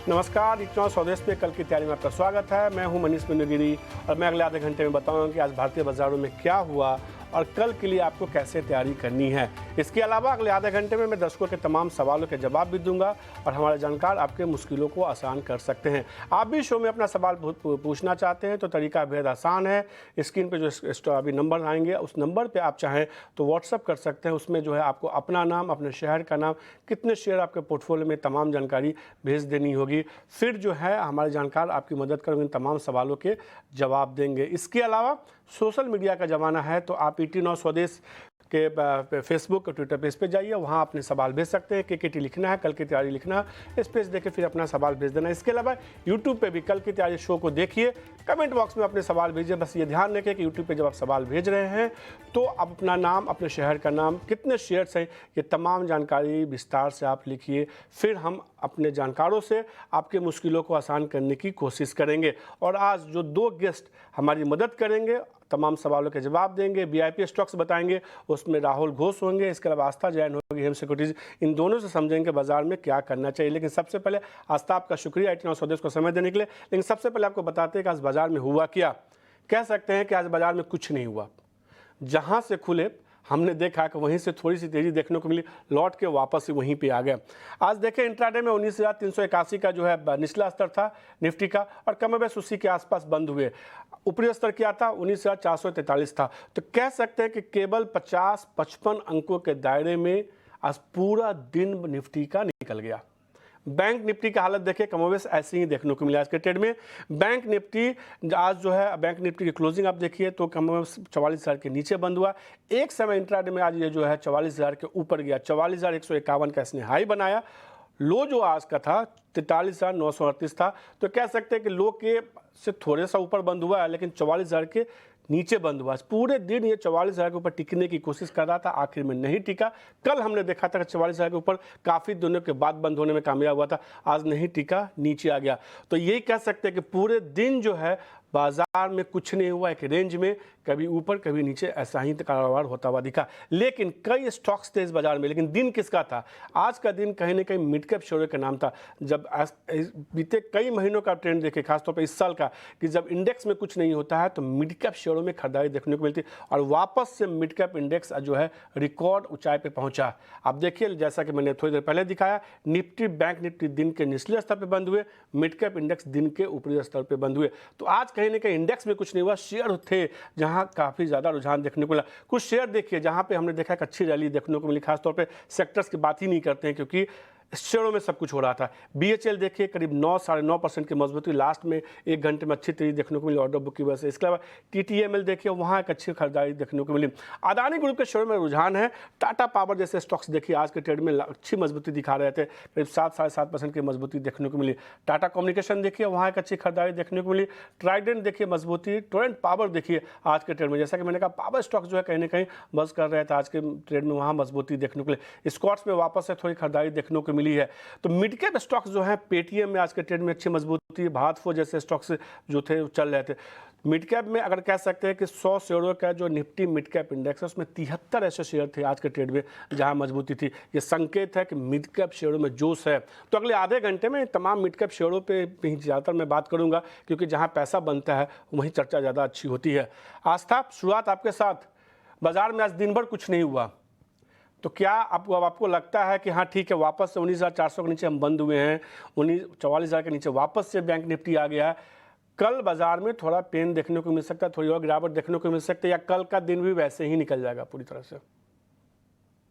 नमस्कार, इतना स्वदेश पे कल की तैयारी में आपका स्वागत है। मैं हूं मनीष गिरी और मैं अगले आधे घंटे में बताऊंगा कि आज भारतीय बाजारों में क्या हुआ और कल के लिए आपको कैसे तैयारी करनी है। इसके अलावा अगले आधे घंटे में मैं दर्शकों के तमाम सवालों के जवाब भी दूंगा और हमारे जानकार आपके मुश्किलों को आसान कर सकते हैं। आप भी शो में अपना सवाल पूछना चाहते हैं तो तरीका बेहद आसान है। स्क्रीन पे जो अभी नंबर आएंगे उस नंबर पे आप चाहें तो व्हाट्सअप कर सकते हैं। उसमें जो है आपको अपना नाम, अपने शहर का नाम, कितने शेयर आपके पोर्टफोलियो में, तमाम जानकारी भेज देनी होगी। फिर जो है हमारे जानकार आपकी मदद कर इन तमाम सवालों के जवाब देंगे। इसके अलावा सोशल मीडिया का ज़माना है तो आप ईटी 9 स्वदेश के फेसबुक और ट्विटर पेज पे जाइए, वहाँ अपने सवाल भेज सकते हैं। के लिखना है, कल की तैयारी लिखना है, इस पेज देके फिर अपना सवाल भेज देना। इसके अलावा यूट्यूब पे भी कल की तैयारी शो को देखिए, कमेंट बॉक्स में अपने सवाल भेजिए। बस ये ध्यान रखें कि यूट्यूब पे जब आप सवाल भेज रहे हैं तो आप अपना नाम, अपने शहर का नाम, कितने शेयर्स हैं, ये तमाम जानकारी विस्तार से आप लिखिए। फिर हम अपने जानकारों से आपके मुश्किलों को आसान करने की कोशिश करेंगे। और आज जो दो गेस्ट हमारी मदद करेंगे, तमाम सवालों के जवाब देंगे, वीआईपी स्टॉक्स बताएंगे, उसमें राहुल घोष होंगे, इसके अलावा आस्था जैन होगी, हेम सिक्योरिटीज। इन दोनों से समझेंगे बाजार में क्या करना चाहिए। लेकिन सबसे पहले आस्था, आपका शुक्रिया ईटी 9 स्वदेश को समय देने के लिए। लेकिन सबसे पहले आपको बताते हैं कि आज बाजार में हुआ क्या। कह सकते हैं कि आज बाजार में कुछ नहीं हुआ। जहां से खुले हमने देखा कि वहीं से थोड़ी सी तेजी देखने को मिली, लौट के वापस ही वहीं पे आ गया। आज देखें इंट्राडे में 19,381 का जो है निचला स्तर था निफ्टी का, और कमोबेश उसी के आसपास बंद हुए। ऊपरी स्तर क्या था? 19,443 था। तो कह सकते हैं कि केवल 50-55 अंकों के दायरे में आज पूरा दिन निफ्टी का निकल गया। बैंक निफ्टी की हालत देखिए, कमोबेश ऐसे ही देखने को मिला आज के ट्रेड में। बैंक निफ्टी आज जो है, बैंक निफ्टी की क्लोजिंग आप देखिए तो कमोबेश 44,000 के नीचे बंद हुआ। एक समय इंट्राडे में आज ये जो है 44,000 के ऊपर गया, 44,151 का इसने हाई बनाया। लो जो आज का था 43,938 था। तो कह सकते हैं कि लो के से थोड़े सा ऊपर बंद हुआ है, लेकिन 44,000 के नीचे बंद हुआ। पूरे दिन ये 44,000 के ऊपर टिकने की कोशिश कर रहा था, आखिर में नहीं टिका। कल हमने देखा था कि 44,000 के ऊपर काफ़ी दिनों के बाद बंद होने में कामयाब हुआ था, आज नहीं टिका, नीचे आ गया। तो यही कह सकते हैं कि पूरे दिन जो है बाजार में कुछ नहीं हुआ, एक रेंज में कभी ऊपर कभी नीचे ऐसा ही कारोबार होता हुआ दिखा। लेकिन कई स्टॉक्स थे इस बाजार में, लेकिन दिन किसका था? आज का दिन कहीं ना कहीं मिड कैप शेयरों का नाम था। जब बीते कई महीनों का ट्रेंड देखे, खासतौर पर इस साल का, कि जब इंडेक्स में कुछ नहीं होता है तो मिड कैप शेयरों में खरीदारी देखने को मिलती, और वापस से मिड कैप इंडेक्स जो है रिकॉर्ड ऊंचाई पे पहुंचा। आप देखिए, जैसा कि मैंने थोड़ी देर पहले दिखाया, निफ्टी, बैंक निफ्टी दिन के निचले स्तर पर बंद हुए, मिड कैप इंडेक्स दिन के ऊपरी स्तर पर बंद हुए। तो आज कहीं ना कहीं इंडेक्स में कुछ नहीं हुआ, शेयर थे जहां काफी ज्यादा रुझान देखने को मिला। कुछ शेयर देखिए जहां पे हमने देखा एक अच्छी रैली देखने को मिली, खासतौर पे सेक्टर्स की बात ही नहीं करते हैं क्योंकि शेयरों में सब कुछ हो रहा था। बीएचएल देखिए करीब 9-9.5% की मजबूती, लास्ट में एक घंटे में अच्छी तेजी देखने को मिली ऑर्डर बुक की वजह से। इसके अलावा टीटीएमएल देखिए, वहाँ एक अच्छी खरीदारी देखने को मिली। अदानी ग्रुप के शेयरों में रुझान है। टाटा पावर जैसे स्टॉक्स देखिए आज के ट्रेड में अच्छी मजबूती दिखा रहे थे, करीब 7-7.5% की मजबूती देखने को मिली। टाटा कम्युनिकेशन देखिए, वहाँ एक अच्छी खरीदारी देखने को मिली। ट्राइडेंट देखिए मजबूती, टोरेंट पावर देखिए आज के ट्रेड में, जैसा कि मैंने कहा, पावर स्टॉक्स जो है कहीं ना कहीं बस कर रहे थे आज के ट्रेड में, वहाँ मजबूती देखने को मिली। स्कॉट्स में वापस से थोड़ी खरीदारी देखने को मिली है। तो मिड कैप स्टॉक्स जो है, पेटीएम में आज के ट्रेड में अच्छी मजबूती, भारत फो जैसे स्टॉक्स जो थे चल रहे थे। मिड कैप में अगर कह सकते हैं कि 100 शेयरों का जो निफ्टी मिड कैप इंडेक्स है उसमें 73 ऐसे शेयर थे आज के ट्रेड में जहां मजबूती थी। ये संकेत है कि मिड कैप शेयरों में जोश है। तो अगले आधे घंटे में तमाम मिड कैप शेयरों पे ही ज़्यादातर मैं बात करूंगा, क्योंकि जहां पैसा बनता है वहीं चर्चा ज़्यादा अच्छी होती है। आस्था, शुरुआत आपके साथ। बाजार में आज दिन भर कुछ नहीं हुआ, तो क्या आपको लगता है कि हाँ ठीक है, वापस से 19,400 के नीचे हम बंद हुए हैं, 44,000 के नीचे वापस से बैंक निफ्टी आ गया है। कल बाजार में थोड़ा पेन देखने को मिल सकता है, थोड़ी और गिरावट देखने को मिल सकती है, या कल का दिन भी वैसे ही निकल जाएगा पूरी तरह से?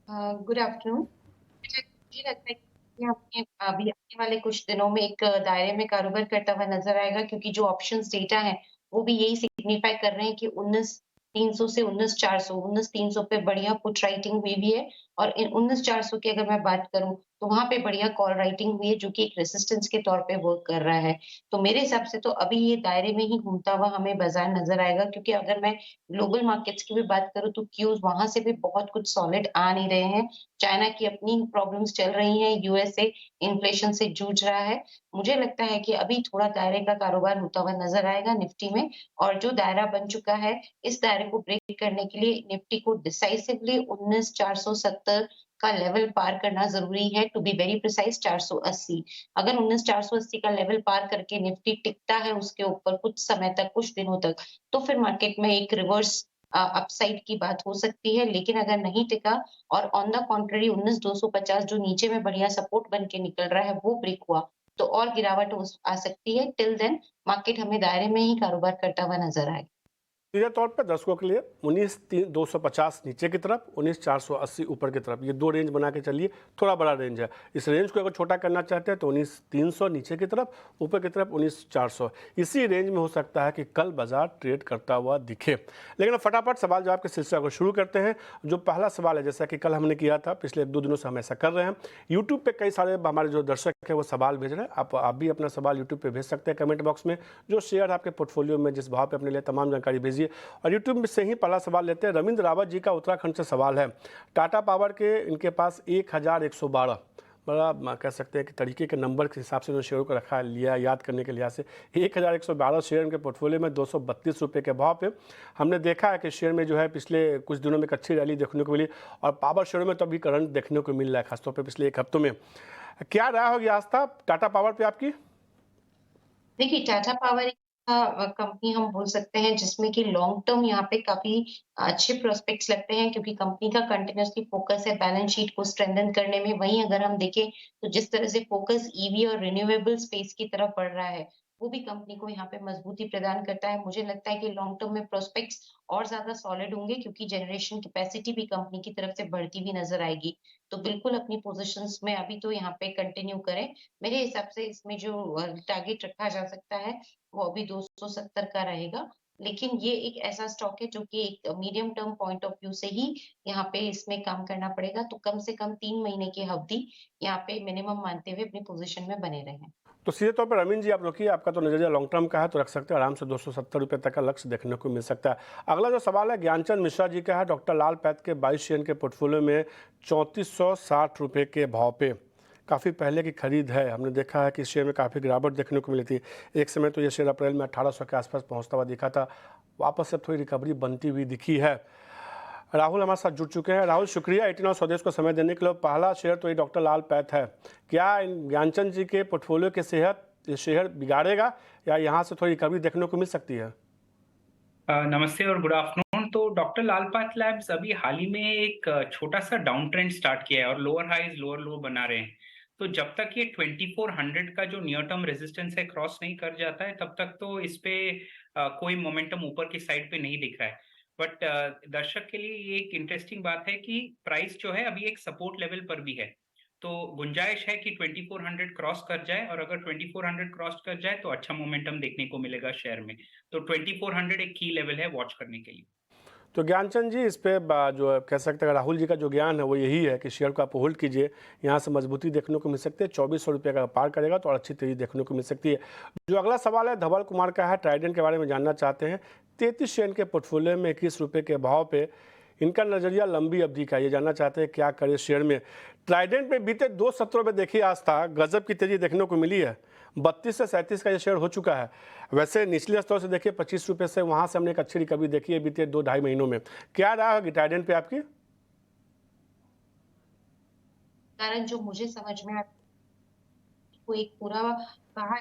Good afternoon. मुझे लगता है कि हमें अभी आने वाले कुछ दिनों में एक दायरे में कारोबार करता हुआ नजर आएगा, क्योंकि जो ऑप्शंस डेटा है वो भी यही सिग्निफाई कर रहे हैं कि 19,300 से 19,400, 19,300 पे बढ़िया पुट राइटिंग हुई भी है, और 19,400 की अगर मैं बात करूं तो वहां पे बढ़िया कॉल राइटिंग हुई है, जो कि एक रेसिस्टेंस के तौर पे वर्क कर रहा है। तो मेरे हिसाब से तो अभी ये दायरे में ही घूमता हुआ हमें बाजार नजर आएगा, क्योंकि अगर मैं ग्लोबल मार्केट्स की भी बात करूं तो क्यूज वहां से भी बहुत कुछ सॉलिड आ नहीं रहे हैं। चाइना की अपनी प्रॉब्लम्स चल रही हैं, यूएसए इन्फ्लेशन से जूझ रहा है। मुझे लगता है कि अभी थोड़ा दायरे का कारोबार होता हुआ नज़र आएगा निफ्टी में, और जो दायरा बन चुका है, इस दायरे को ब्रेक करने के लिए निफ्टी को डिसाइसिवली 19,470 का लेवल पार करना ज़रूरी है, टू बी वेरी प्रिसाइज़ 480। अगर 19,480 का लेवल पार करके निफ्टी टिकता है उसके ऊपर कुछ समय तक, कुछ दिनों तक, तो फिर मार्केट में एक रिवर्स अपसाइड की बात हो सकती है। लेकिन अगर नहीं टिका और ऑन द कॉन्ट्ररी 19,250 जो नीचे में बढ़िया सपोर्ट बन के निकल रहा है, वो ब्रेक हुआ, तो और गिरावट आ सकती है। टिल देन मार्केट हमें दायरे में ही कारोबार करता हुआ नज़र आएगा। सीधे तौर पर दर्शकों के लिए 19,250 नीचे की तरफ, 19,480 ऊपर की तरफ, ये दो रेंज बना के चलिए। थोड़ा बड़ा रेंज है। इस रेंज को अगर छोटा करना चाहते हैं तो 19,300 नीचे की तरफ, ऊपर की तरफ 19,400। इसी रेंज में हो सकता है कि कल बाजार ट्रेड करता हुआ दिखे। लेकिन अब फटाफट सवाल जवाब के सिलसिले को शुरू करते हैं। जो पहला सवाल है, जैसा कि कल हमने किया था, पिछले 1-2 दिनों से हम ऐसा कर रहे हैं। यूट्यूब पे कई सारे हमारे जो दर्शक हैं वो सवाल भेज रहे हैं। आप भी अपना सवाल यूट्यूब पे भेज सकते हैं कमेंट बॉक्स में। जो शेयर आपके पोर्टफोलियो में जिस भाव पे अपने लिए तमाम जानकारी भेजिए। और यूट्यूब से ही पहला सवाल लेते हैं। रविंद्र रावत जी का उत्तराखंड से सवाल है। टाटा पावर के इनके पास 1112, बड़ा कह सकते हैं कि तरीके के नंबर के हिसाब से उन्होंने शेयरों को रखा लिया, याद करने के लिहाज से 1112 शेयर उनके पोर्टफोलियो में 232 रुपये के भाव पे। हमने देखा है कि शेयर में जो है पिछले कुछ दिनों में एक अच्छी रैली देखने को मिली और पावर शेयरों में तो अभी करंट देखने को मिल रहा है, खासतौर पर पिछले एक हफ्तों में। क्या राय होगी आस्था टाटा पावर पे आपकी? देखिए, टाटा पावर एक कंपनी हम बोल सकते हैं जिसमें कि लॉन्ग टर्म यहाँ पे काफ़ी अच्छे प्रोस्पेक्ट्स लगते हैं, क्योंकि कंपनी का कंटिन्यूअसली फ़ोकस है बैलेंस शीट को स्ट्रेंथन करने में। वहीं अगर हम देखें तो जिस तरह से फ़ोकस ईवी और रिन्यूएबल स्पेस की तरफ बढ़ रहा है, वो भी कंपनी को यहाँ पे मजबूती प्रदान करता है। मुझे लगता है कि लॉन्ग टर्म में प्रोस्पेक्ट्स और ज़्यादा सॉलिड होंगे, क्योंकि जनरेशन कैपेसिटी भी कंपनी की तरफ से बढ़ती हुई नज़र आएगी। तो बिल्कुल अपनी पोज़ीशंस में अभी तो यहाँ पे कंटिन्यू करें। मेरे हिसाब से इसमें जो टारगेट रखा जा सकता है, वो अभी 270 का रहेगा। लेकिन ये एक ऐसा स्टॉक है जो कि एक medium term point of view से ही यहाँ पे इसमें काम करना पड़ेगा। तो कम से कम 3 महीने की अवधि यहाँ पे मिनिमम मानते हुए अपनी पोज़ीशन में बने रहें। तो सीधे तौर पर रवीन जी आप रोकिए। आपका तो नजरिया लॉन्ग टर्म का है, तो रख सकते हैं आराम से 270 रुपये तक का लक्ष्य देखने को मिल सकता है। अगला जो सवाल है ज्ञानचंद मिश्रा जी का है। डॉक्टर लाल पैथ के 22 शेयर के पोर्टफोलियो में 3460 रुपये के भाव पे काफ़ी पहले की खरीद है। हमने देखा है कि शेयर में काफ़ी गिरावट देखने को मिली थी। एक समय तो ये शेयर अप्रैल में 1800 के आसपास पहुंचता हुआ दिखा था। वापस से थोड़ी रिकवरी बनती हुई दिखी है। राहुल हमारे साथ जुड़ चुके हैं। राहुल शुक्रिया 89 स्वदेश को समय देने के लिए। पहला शेयर तो ये डॉक्टर लाल पैथ है। क्या इन ज्ञानचंद जी के पोर्टफोलियो की सेहत ये शेयर बिगाड़ेगा या यहाँ से थोड़ी रिकवरी देखने को मिल सकती है? नमस्ते और गुड आफ्टरनून। तो डॉक्टर लाल पाथ लैब्स अभी हाल ही में एक छोटा सा डाउन ट्रेंड स्टार्ट किया है और लोअर हाईज लोअर लो बना रहे हैं। तो जब तक ये 2400 का जो नियर टर्म रेजिस्टेंस है क्रॉस नहीं कर जाता है, तब तक तो इस पे कोई मोमेंटम ऊपर की साइड पे नहीं दिख रहा है। बट दर्शक के लिए ये एक इंटरेस्टिंग बात है कि प्राइस जो है अभी एक सपोर्ट लेवल पर भी है। तो गुंजाइश है कि 2400 क्रॉस कर जाए, और अगर 2400 क्रॉस कर जाए तो अच्छा मोमेंटम देखने को मिलेगा शेयर में। तो 2400 एक की लेवल है वॉच करने के लिए। तो ज्ञानचंद जी इस पे जो कह सकते हैं राहुल जी का जो ज्ञान है वो यही है कि शेयर को आप होल्ड कीजिए। यहाँ से मजबूती देखने को मिल सकती है। 2400 रुपये का पार करेगा तो और अच्छी तेजी देखने को मिल सकती है। जो अगला सवाल है धवल कुमार का है। ट्राइडेंट के बारे में जानना चाहते हैं। 33 शेयर के पोर्टफोलियो में 21 रुपये के भाव पे इनका नज़रिया लंबी अवधि का, ये जानना चाहते हैं क्या करे शेयर में। ट्राइडेंट में बीते 2 सत्रों में देखिए आज था गजब की तेजी देखने को मिली है। 32 से 37 का ये शेयर हो चुका है। वैसे निचले स्तर से देखिए 25 रुपये से वहाँ से हमने एक अच्छी रिकवरी देखी है बीते 2-2.5 महीनों में। क्या राय होगी ट्राइडेंट पे आपकी? कारण जो मुझे समझ में आता है, वो एक पूरा कहा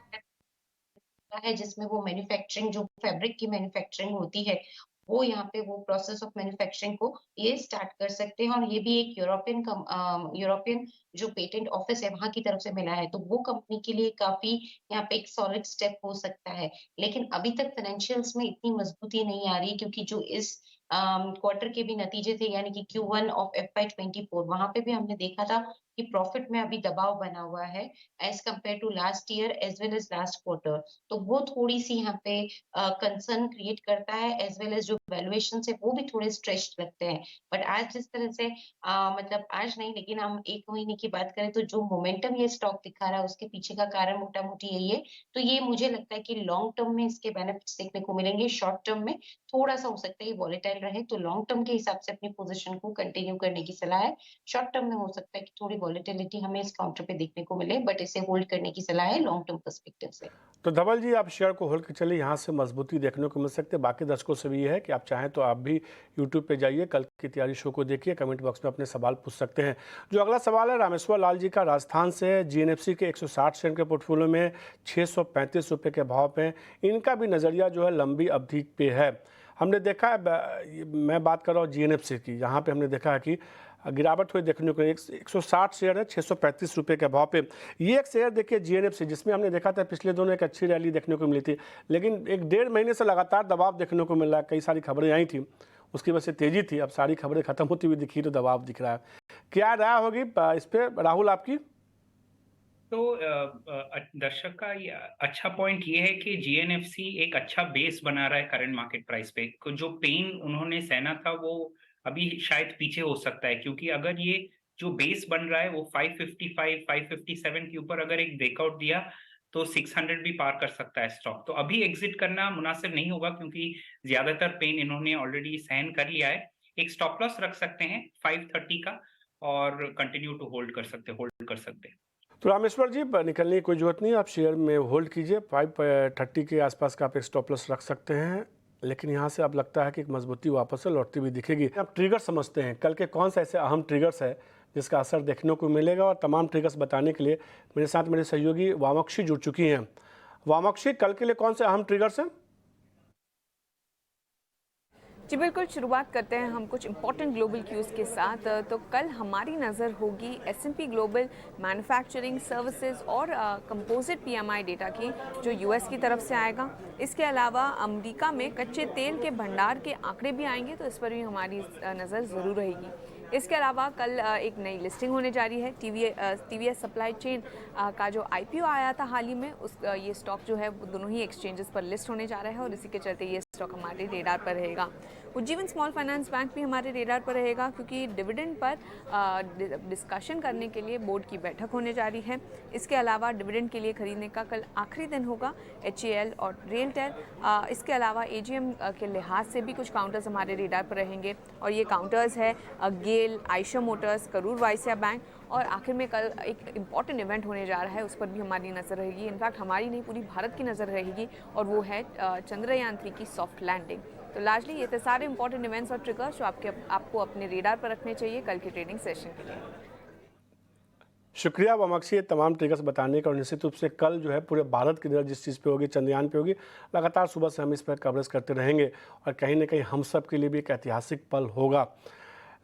है जिसमें वो मैन्युफैक्चरिंग जो फैब्रिक की मैन्युफैक्चरिंग होती है, वो यहाँ पे वो प्रोसेस ऑफ मैन्युफैक्चरिंग को ये स्टार्ट कर सकते हैं। और ये भी एक यूरोपियन जो पेटेंट ऑफिस है वहाँ की तरफ से मिला है, तो वो कंपनी के लिए काफ़ी यहाँ पे एक सॉलिड स्टेप हो सकता है। लेकिन अभी तक फाइनेंशियल्स में इतनी मजबूती नहीं आ रही, क्योंकि जो इस क्वार्टर के भी नतीजे थे, यानी कि Q1 ऑफ FY 24, वहाँ पे भी हमने देखा था कि प्रॉफिट में अभी दबाव बना हुआ है as compare to last year as well as last quarter. तो वो थोड़ी-सी यहाँ पे कंसर्न क्रिएट करता है, एज़ वेल एज़ जो वैल्यूएशंस है वो भी थोड़े स्ट्रेच्ड लगते हैं। बट आज जिस तरह से मतलब आज नहीं, लेकिन हम 1 महीने की बात करें तो जो मोमेंटम ये स्टॉक दिखा रहा है उसके पीछे का कारण मोटा-मोटी यही है। तो ये मुझे लगता है कि लॉन्ग टर्म में इसके बेनिफिट्स देखने को मिलेंगे। शॉर्ट टर्म में थोड़ा-सा हो सकता है ये वॉलेटाइल रहे, तो लॉन्ग टर्म के हिसाब से अपनी पोज़ीशन को कंटिन्यू करने की सलाह है। शॉर्ट टर्म में हो सकता है कि थोड़ी वॉलेटिलिटी हमें इस काउंटर पे देखने को मिले, बट इसे होल्ड करने की सलाह है लॉन्ग टर्म पर्सपेक्टिव से। तो धवल जी, आप शेयर को होल्ड के चलिए, यहाँ से मजबूती देखने को मिल सकती है। बाकी दर्शकों से भी ये है कि आप चाहें तो आप भी यूट्यूब पे जाइए, कल की तैयारी शो को देखिए, कमेंट बॉक्स में अपने सवाल पूछ सकते हैं। जो अगला सवाल है रामेश्वर लाल जी का, राजस्थान से, जीएनएफसी के 160 शेयर के पोर्टफोलियो में 635 रुपये के भाव पे, इनका भी नज़रिया जो है लंबी अवधि पे है। हमने देखा है, मैं बात कर रहा हूँ जीएनएफसी की, यहाँ पे हमने देखा है कि गिरावट हुई देखने को, 160 शेयर है 635 रुपये के भाव पे। ये एक शेयर देखिए जीएनएफसी, जिसमें हमने देखा था पिछले दिनों एक अच्छी रैली देखने को मिली थी, लेकिन एक 1.5 महीने से लगातार दबाव देखने को मिल रहा है। कई सारी खबरें आई थी, उसकी वजह से तेजी थी, अब सारी खबरें खत्म होती हुई दिखी तो दबाव दिख रहा है। क्या राय होगी इस पर राहुल आपकी? तो दर्शक का अच्छा पॉइंट ये है कि जीएनएफसी एक अच्छा बेस बना रहा है करंट मार्केट प्राइस पे। जो पेन उन्होंने सहना था वो अभी शायद पीछे हो सकता है, क्योंकि अगर ये जो बेस बन रहा है वो 555 557 के ऊपर अगर एक ब्रेकआउट दिया तो 600 भी पार कर सकता है स्टॉक। तो अभी एग्जिट करना मुनासिब नहीं होगा, क्योंकि ज्यादातर पेन इन्होंने ऑलरेडी सहन कर लिया है। एक स्टॉप लॉस रख सकते हैं 530 का और कंटिन्यू टू होल्ड कर सकते हैं। तो रामेश्वर जी, निकलने की कोई जरूरत नहीं, आप शेयर में होल्ड कीजिए, 530 के आसपास का आप एक स्टॉप लॉस रख सकते हैं। लेकिन यहाँ से अब लगता है कि एक मजबूती वापस से लौटती हुई दिखेगी। आप ट्रिगर समझते हैं, कल के कौन सा ऐसे अहम ट्रिगर्स है जिसका असर देखने को मिलेगा? और तमाम ट्रिगर्स बताने के लिए मेरे साथ मेरे सहयोगी वामाक्षी जुड़ चुकी हैं। वामाक्षी, कल के लिए कौन से अहम ट्रिगर्स हैं? जी बिल्कुल, शुरुआत करते हैं हम कुछ इंपॉर्टेंट ग्लोबल क्यूज़ के साथ। तो कल हमारी नज़र होगी S&P ग्लोबल मैन्युफैक्चरिंग सर्विसेज और कंपोजिट PMI डेटा की, जो यूएस की तरफ से आएगा। इसके अलावा अमेरिका में कच्चे तेल के भंडार के आंकड़े भी आएंगे, तो इस पर भी हमारी नज़र ज़रूर रहेगी। इसके अलावा कल एक नई लिस्टिंग होने जा रही है। TVS सप्लाई चेन का जो IPO आया था हाल ही में, ये स्टॉक जो है वो दोनों ही एक्सचेंजेस पर लिस्ट होने जा रहा है और इसी के चलते ये स्टॉक हमारे रेडार पर रहेगा। उज्जीवन स्मॉल फाइनेंस बैंक भी हमारे रेडार पर रहेगा, क्योंकि डिविडेंड पर डिस्कशन करने के लिए बोर्ड की बैठक होने जा रही है। इसके अलावा डिविडेंड के लिए खरीदने का कल आखिरी दिन होगा HAL और रेलटेल। इसके अलावा AGM के लिहाज से भी कुछ काउंटर्स हमारे रेडार पर रहेंगे, और ये काउंटर्स है गेल, आयशर मोटर्स, करूर वायस्या बैंक, और आखिर में कल एक इम्पॉर्टेंट इवेंट होने जा रहा है, उस पर भी हमारी नज़र रहेगी। इनफैक्ट हमारी नहीं, पूरी भारत की नज़र रहेगी, और वो है चंद्रयान 3 की सॉफ्ट लैंडिंग। तो लार्जली ये थे सारे इंपॉर्टेंट इवेंट्स और ट्रिगर्स जो आपको अपने रेडार पर रखने चाहिए कल के ट्रेडिंग सेशन के लिए। शुक्रिया वामाक्षी, ये तमाम ट्रिगर्स बताने का। और निश्चित रूप से कल जो है पूरे भारत की नज़र जिस चीज़ पे होगी, चंद्रयान पे होगी, लगातार सुबह से हम इस पर कवरेज करते रहेंगे, और कहीं ना कहीं हम सब के लिए भी एक ऐतिहासिक पल होगा।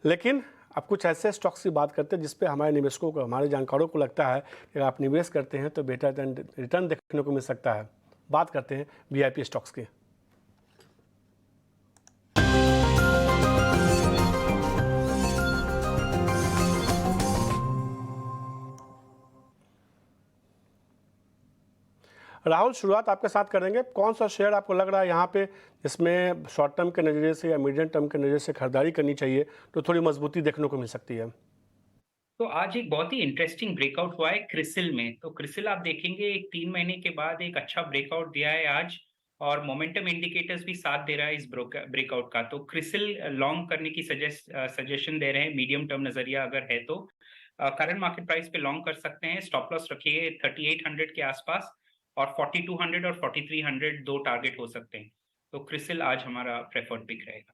लेकिन अब कुछ ऐसे स्टॉक्स की बात करते हैं जिस पे हमारे निवेशकों को, हमारे जानकारों को लगता है कि अगर आप निवेश करते हैं तो बेटर रिटर्न देखने को मिल सकता है। बात करते हैं VIP स्टॉक्स की। राहुल, शुरुआत आपके साथ करेंगे। कौन सा शेयर आपको लग रहा है यहाँ पे जिसमें शॉर्ट टर्म के नज़रिए से या मीडियम टर्म के नज़रिए से खरीदारी करनी चाहिए तो थोड़ी मजबूती देखने को मिल सकती है? तो आज एक बहुत ही इंटरेस्टिंग ब्रेकआउट हुआ है क्रिसिल में। तो क्रिसिल आप देखेंगे 3 महीने के बाद एक अच्छा ब्रेकआउट दिया है आज, और मोमेंटम इंडिकेटर्स भी साथ दे रहा है इस ब्रेकआउट का। तो क्रिसिल लॉन्ग करने की सजेशन दे रहे हैं, मीडियम टर्म नजरिया अगर है तो करंट मार्केट प्राइस पे लॉन्ग कर सकते हैं। स्टॉप लॉस रखिए 3800 के आसपास, और 4200 और 4300 दो टारगेट हो सकते हैं। तो क्रिसिल आज हमारा प्रेफर्ड पिक रहेगा।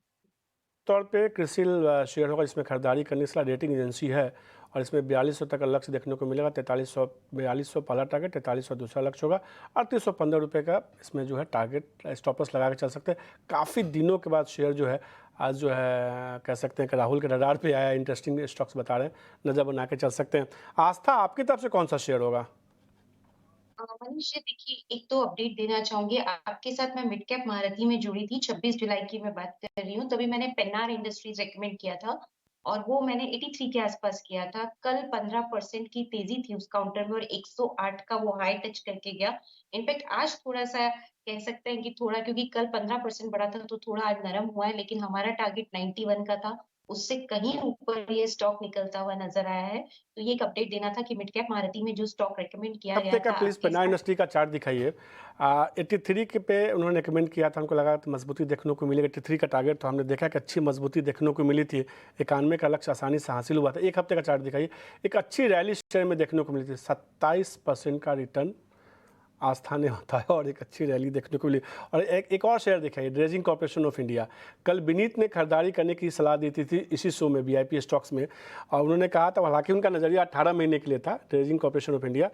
तौर पे क्रिसिल शेयर होगा जिसमें खरीदारी करने के लिए रेटिंग एजेंसी है, और इसमें 4200 तक का लक्ष्य देखने को मिलेगा। 4200 पहला टारगेट, 4300 दूसरा लक्ष्य होगा, 3815 रुपये का इसमें जो है टारगेट स्टॉप लॉस लगा के चल सकते हैं। काफ़ी दिनों के बाद शेयर जो है आज जो है कह सकते हैं कि राहुल के रडार पे आया। इंटरेस्टिंग स्टॉक्स बता रहे हैं, नज़र बना के चल सकते हैं। आस्था, आपकी तरफ से कौन सा शेयर होगा? मनीष जी, देखिए, एक तो अपडेट देना चाहूंगी आपके साथ। मैं मिड कैप महारथी में जुड़ी थी, 26 जुलाई की मैं बात कर रही हूँ। तभी मैंने पेन्नार इंडस्ट्रीज रेकमेंड किया था, और वो मैंने 83 के आसपास किया था। कल 15% की तेजी थी उस काउंटर में, और 108 का वो हाई टच करके गया। इनफैक्ट आज थोड़ा सा कह सकते हैं कि थोड़ा, क्योंकि कल 15% बढ़ा था तो थोड़ा आज नरम हुआ है, लेकिन हमारा टारगेट 91 का था, उससे कहीं ऊपर ये स्टॉक निकलता हुआ नजर आया है। तो ये एक अपडेट देना था कि मिड कैप महारथी में जो स्टॉक रेकमेंड किया हफ्ते गया का था प्लीज़ आपके पेन्नार साथ। इंडस्ट्री का चार्ट दिखाइए। 83 के पे उन्होंने रिकमेंड किया था, हमको लगा तो मजबूती देखने को मिलेगी। 83 का टारगेट तो हमने देखा कि अच्छी मजबूती देखने को मिली थी। 91 का लक्ष्य आसानी से हासिल हुआ था। एक हफ्ते का चार्ट दिखाइए। एक अच्छी रैली शेयर में देखने को मिली थी, 27% का रिटर्न आस्था ने होता है और एक अच्छी रैली देखने को मिली। और एक और शेयर दिखाइए, ड्रेजिंग कॉर्पोरेशन ऑफ इंडिया। कल विनीत ने खरीदारी करने की सलाह दी थी इसी शो में VIP स्टॉक्स में, और उन्होंने कहा था, हालांकि उनका नज़रिया 18 महीने के लिए था, ड्रेजिंग कॉर्पोरेशन ऑफ इंडिया,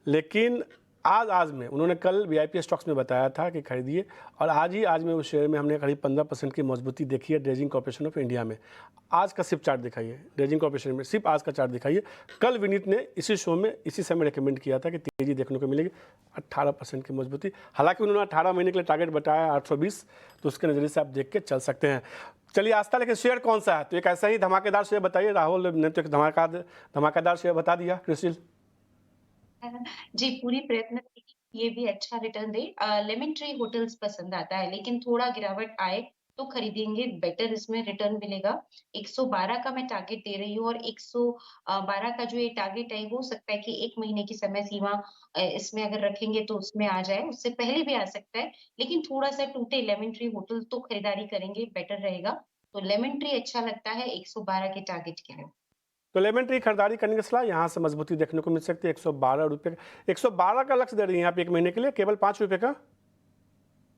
लेकिन आज में उन्होंने कल VIP स्टॉक्स में बताया था कि खरीदिए, और आज में उस शेयर में हमने करीब 15% की मजबूती देखी है ड्रेजिंग कॉर्पोरेशन ऑफ इंडिया में। आज का सिर्फ चार्ट दिखाइए, ड्रेजिंग कॉर्पोरेशन में सिर्फ आज का चार्ट दिखाइए। कल विनीत ने इसी शो में इसी समय रिकमेंड किया था कि तेजी देखने को मिलेगी, 18% की मजबूती। हालांकि उन्होंने 18 महीने के लिए टारगेट बताया 820, तो उसके नज़रिए से आप देख के चल सकते हैं। चलिए आस्था, लेकिन शेयर कौन सा है? तो एक ऐसा ही धमाकेदार शेयर बताइए। राहुल ने तो एक धमाकेदार शेयर बता दिया। क्रिस्टिल जी, पूरी प्रयत्न की ये भी अच्छा रिटर्न दे। लेमन ट्री होटल्स पसंद आता है, लेकिन थोड़ा गिरावट आए तो खरीदेंगे, बेटर इसमें रिटर्न मिलेगा। 112 का मैं टारगेट दे रही हूँ, और 112 का जो ये टारगेट है, हो सकता है कि 1 महीने की समय सीमा इसमें अगर रखेंगे तो उसमें आ जाए, उससे पहले भी आ सकता है, लेकिन थोड़ा सा टूटे लेमन ट्री होटल तो खरीदारी करेंगे, बेटर रहेगा। तो लेमन ट्री अच्छा लगता है 112 के टारगेट के लिए। तो लेमन ट्री खरीदारी करने की सलाह, यहाँ से मजबूती देखने को मिल सकती है। 112 रुपये, 112 का लक्ष्य दे रही हैं आप 1 महीने के लिए, केवल 5 रुपये का।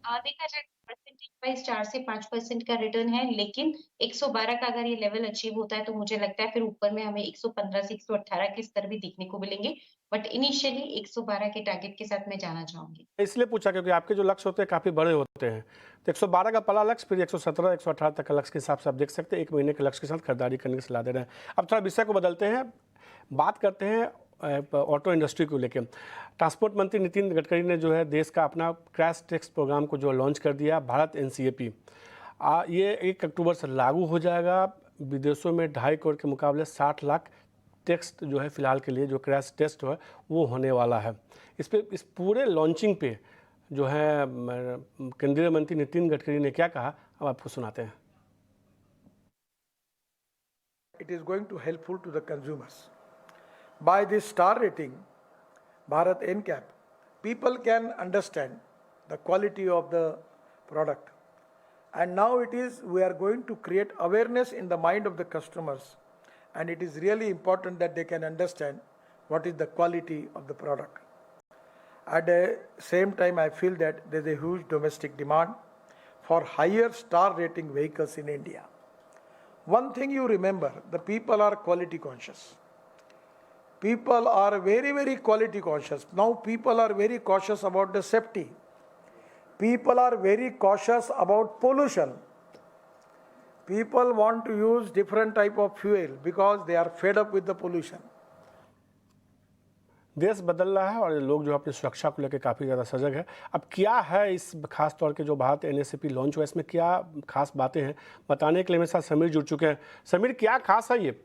देखा जाए परसेंटेज वाइज 4 से 5% का रिटर्न है, लेकिन 112 का अगर ये लेवल अचीव होता है तो मुझे लगता है फिर ऊपर में हमें 115 से 118 के स्तर भी देखने को मिलेंगे, बट इनिशियली 112 के टारगेट के साथ मैं जाना चाहूंगी। इसलिए पूछा क्योंकि आपके जो लक्ष्य होते हैं काफ़ी बड़े होते हैं, तो 112 का पहला लक्ष्य, फिर 117, 118 तक का लक्ष्य के हिसाब से आप देख सकते हैं। 1 महीने के लक्ष्य के साथ खरीदारी करने की सलाह दे रहे हैं। अब थोड़ा विषय को बदलते हैं, बात करते हैं ऑटो इंडस्ट्री को लेकर। ट्रांसपोर्ट मंत्री नितिन गडकरी ने जो है देश का अपना क्रैश टैक्स प्रोग्राम को जो लॉन्च कर दिया, भारत NCAP। ये 1 अक्टूबर से लागू हो जाएगा। विदेशों में 2.5 करोड़ के मुकाबले 60 लाख टैक्स जो है फिलहाल के लिए जो क्रैश टेस्ट है वो होने वाला है। इस पूरे लॉन्चिंग पे जो है केंद्रीय मंत्री नितिन गडकरी ने क्या कहा, अब आपको सुनाते हैं। It is going to helpful to the consumers. By this star rating, Bharat NCAP, people can understand the quality of the product. And now we are going to create awareness in the mind of the customers. And it is really important that they can understand what is the quality of the product. At the same time, I feel that there is a huge domestic demand for higher star rating vehicles in India. One thing you remember, the people are quality conscious. People are very, very quality conscious. Now people are very cautious about the safety. People are very cautious about pollution. People want to use different type of fuel because they are fed up with the pollution. देश बदल रहा है और लोग जो अपनी सुरक्षा को लेकर काफ़ी ज़्यादा सजग है। अब क्या है इस खास तौर के जो भारत NSAP लॉन्च हुआ, इसमें क्या खास बातें हैं, बताने के लिए मेरे साथ समीर जुड़ चुके हैं। समीर, क्या खास है ये?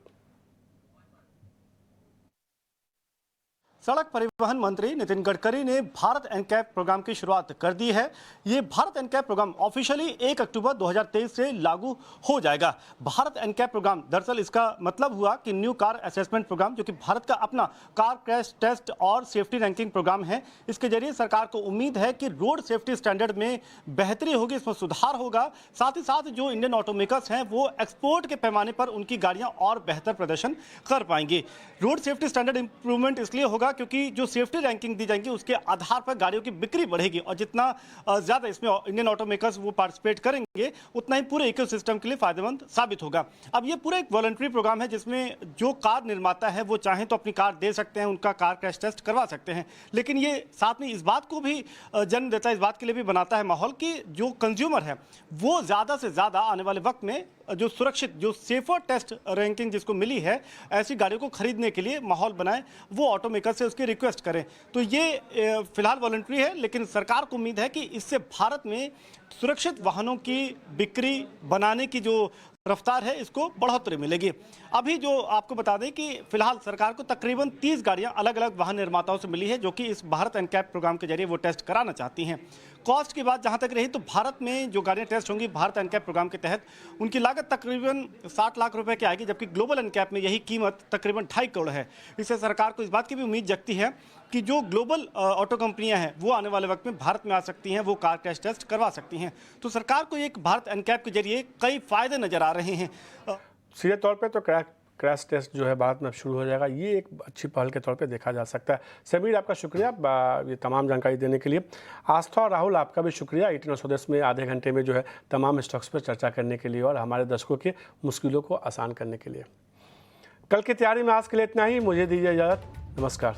सड़क परिवहन मंत्री नितिन गडकरी ने भारत NCAP प्रोग्राम की शुरुआत कर दी है। ये भारत NCAP प्रोग्राम ऑफिशियली 1 अक्टूबर 2023 से लागू हो जाएगा। भारत NCAP प्रोग्राम दरअसल इसका मतलब हुआ कि न्यू कार असेसमेंट प्रोग्राम, जो कि भारत का अपना कार क्रैश टेस्ट और सेफ्टी रैंकिंग प्रोग्राम है। इसके जरिए सरकार को उम्मीद है कि रोड सेफ्टी स्टैंडर्ड में बेहतरी होगी, इसमें सुधार होगा। साथ ही साथ जो इंडियन ऑटोमेकर्स हैं वो एक्सपोर्ट के पैमाने पर उनकी गाड़ियां और बेहतर प्रदर्शन कर पाएंगे। रोड सेफ्टी स्टैंडर्ड इंप्रूवमेंट इसलिए होगा क्योंकि जो सेफ्टी रैंकिंग दी जाएगी उसके आधार पर गाड़ियों की बिक्री बढ़ेगी, और जितना ज़्यादा इसमें इंडियन ऑटोमेकर्स वो पार्टिसिपेट करेंगे उतना ही पूरे इकोसिस्टम के लिए फायदेमंद साबित होगा। अब ये पूरा एक वॉलंटरी प्रोग्राम है जिसमें जो कार निर्माता है वो चाहें तो अपनी कार दे सकते हैं, उनका कार क्रैश टेस्ट करवा सकते हैं, लेकिन ये साथ में इस बात को भी जन्म देता है, इस बात के लिए भी बनाता है माहौल कि जो कंज्यूमर है वो ज़्यादा से ज़्यादा आने वाले वक्त में जो सुरक्षित, जो सेफर टेस्ट रैंकिंग जिसको मिली है, ऐसी गाड़ियों को खरीदने के लिए माहौल बनाए, वो ऑटोमेकर से उसकी रिक्वेस्ट करें। तो ये फिलहाल वॉलंटरी है, लेकिन सरकार को उम्मीद है कि इससे भारत में सुरक्षित वाहनों की बिक्री बनाने की जो रफ्तार है इसको बढ़ोतरी मिलेगी। अभी जो आपको बता दें कि फिलहाल सरकार को तकरीबन 30 गाड़ियां अलग अलग वाहन निर्माताओं से मिली है जो कि इस भारत NCAP प्रोग्राम के जरिए वो टेस्ट कराना चाहती हैं। कॉस्ट की बात जहां तक रही तो भारत में जो गाड़ियां टेस्ट होंगी भारत NCAP प्रोग्राम के तहत उनकी लागत तकरीबन 60 लाख रुपए की आएगी, जबकि ग्लोबल NCAP में यही कीमत तकरीबन 2.5 करोड़ है। इससे सरकार को इस बात की भी उम्मीद जगती है कि जो ग्लोबल ऑटो कंपनियां हैं वो आने वाले वक्त में भारत में आ सकती हैं, वो कार क्रैश टेस्ट करवा सकती हैं। तो सरकार को एक भारत NCAP के जरिए कई फायदे नजर आ रहे हैं। सीधे तौर पे तो क्रैश टेस्ट जो है भारत में अब शुरू हो जाएगा, ये एक अच्छी पहल के तौर पे देखा जा सकता है। समीर, आपका शुक्रिया ये तमाम जानकारी देने के लिए। आस्था और राहुल, आपका भी शुक्रिया 18 और स्वदेश में आधे घंटे में जो है तमाम स्टॉक्स पर चर्चा करने के लिए और हमारे दर्शकों के मुश्किलों को आसान करने के लिए। कल की तैयारी में आज के लिए इतना ही। मुझे दीजिए इजाज़त। नमस्कार।